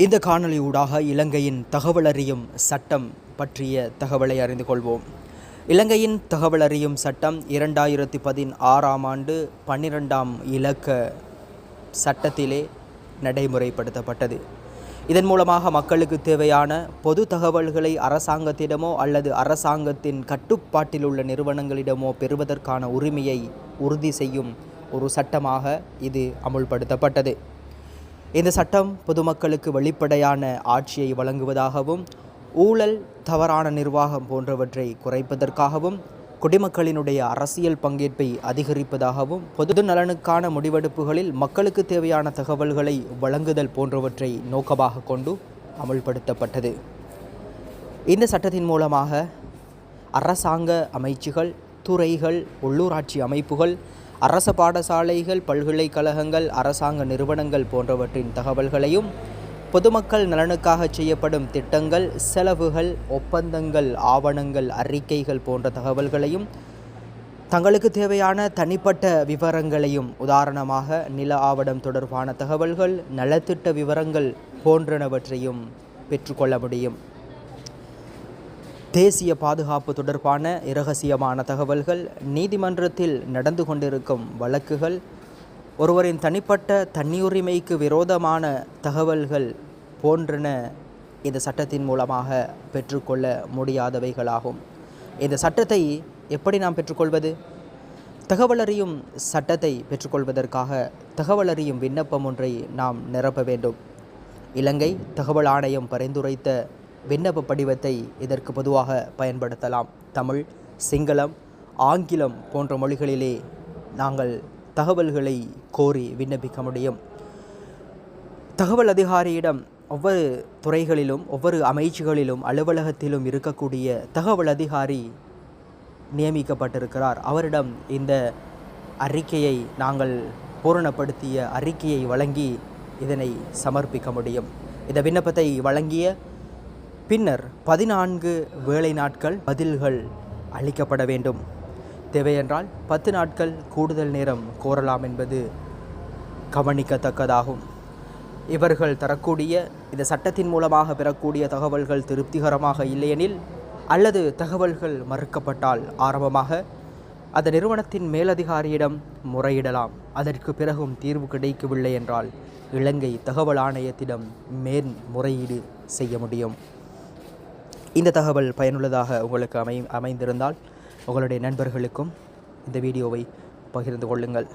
இந்த காணொளி ஊடாக இலங்கையின் தகவலறியும் சட்டம் பற்றிய தகவலை அறிந்து கொள்வோம். இலங்கையின் தகவலறியும் சட்டம் 2016ஆம் ஆண்டு 12ஆம் இலக்க சட்டத்திலே நடைமுறைப்படுத்தப்பட்டது. இதன் மூலமாக மக்களுக்கு தேவையான பொது தகவல்களை அரசாங்கத்திடமோ அல்லது அரசாங்கத்தின் கட்டுப்பாட்டில் உள்ள நிறுவனங்களிடமோ பெறுவதற்கான உரிமையை உறுதி செய்யும் ஒரு சட்டமாக இது அமுல்படுத்தப்பட்டது. இந்த சட்டம் பொதுமக்களுக்கு வெளிப்படையான ஆட்சியை வழங்குவதாகவும் ஊழல், தவறான நிர்வாகம் போன்றவற்றை குறைப்பதற்காகவும் குடிமக்களினுடைய அரசியல் பங்கேற்பை அதிகரிப்பதாகவும் பொது நலனுக்கான முடிவெடுப்புகளில் மக்களுக்கு தேவையான தகவல்களை வழங்குதல் போன்றவற்றை நோக்கமாக கொண்டு அமுல்படுத்தப்பட்டது. இந்த சட்டத்தின் மூலமாக அரசாங்க அமைச்சுகள், துறைகள், உள்ளூராட்சி அமைப்புகள், அரச பாடசாலைகள், பல்கலைக்கழகங்கள், அரசாங்க நிறுவனங்கள் போன்றவற்றின் தகவல்களையும் பொதுமக்கள் நலனுக்காக செய்யப்படும் திட்டங்கள், செலவுகள், ஒப்பந்தங்கள், ஆவணங்கள், அறிக்கைகள் போன்ற தகவல்களையும் தங்களுக்கு தேவையான தனிப்பட்ட விவரங்களையும், உதாரணமாக நில ஆவணம் தொடர்பான தகவல்கள், நலத்திட்ட விவரங்கள் போன்றனவற்றையும் பெற்றுக்கொள்ள முடியும். தேசிய பாதுகாப்பு தொடர்பான இரகசியமான தகவல்கள், நீதிமன்றத்தில் நடந்து கொண்டிருக்கும் வழக்குகள், ஒருவரின் தனிப்பட்ட தனியுரிமைக்கு விரோதமான தகவல்கள் போன்றன இந்த சட்டத்தின் மூலமாக பெற்றுக்கொள்ள முடியாதவைகளாகும். இந்த சட்டத்தை எப்படி நாம் பெற்றுக்கொள்வது? தகவலறியும் சட்டத்தை பெற்றுக்கொள்வதற்காக தகவலறியும் விண்ணப்பம் ஒன்றை நாம் நிரப்ப வேண்டும். இலங்கை தகவல் ஆணையம் பரிந்துரைத்த விண்ணப்ப படிவத்தை இதற்கு பொதுவாக பயன்படுத்தலாம். தமிழ், சிங்களம், ஆங்கிலம் போன்ற மொழிகளிலே நாங்கள் தகவல்களை கோரி விண்ணப்பிக்க முடியும். தகவல் அதிகாரியிடம் ஒவ்வொரு துறைகளிலும், ஒவ்வொரு அமைச்சுகளிலும், அலுவலகத்திலும் இருக்கக்கூடிய தகவல் அதிகாரி நியமிக்கப்பட்டிருக்கிறார். அவரிடம் இந்த அறிக்கையை, நாங்கள் பூரணப்படுத்திய அறிக்கையை வழங்கி இதனை சமர்ப்பிக்க முடியும். இந்த விண்ணப்பத்தை வழங்கிய பின்னர் 14 வேலை நாட்கள் பதில்கள் அளிக்கப்பட வேண்டும். தேவையென்றால் 10 நாட்கள் கூடுதல் நேரம் கோரலாம் என்பது கவனிக்கத்தக்கதாகும். இவர்கள் தரக்கூடிய இந்த சட்டத்தின் மூலமாக பெறக்கூடிய தகவல்கள் திருப்திகரமாக இல்லையெனில் அல்லது தகவல்கள் மறுக்கப்பட்டால் ஆரம்பமாக அந்த நிறுவனத்தின் மேலதிகாரியிடம் முறையிடலாம். அதற்கு பிறகும் தீர்வு கிடைக்கவில்லை என்றால் இலங்கை தகவல் ஆணையத்திடம் மேன்முறையீடு செய்ய முடியும். இந்த தகவல் பயனுள்ளதாக உங்களுக்கு அமைந்திருந்தால் உங்களுடைய நண்பர்களுக்கும் இந்த வீடியோவை பகிர்ந்து கொள்ளுங்கள்.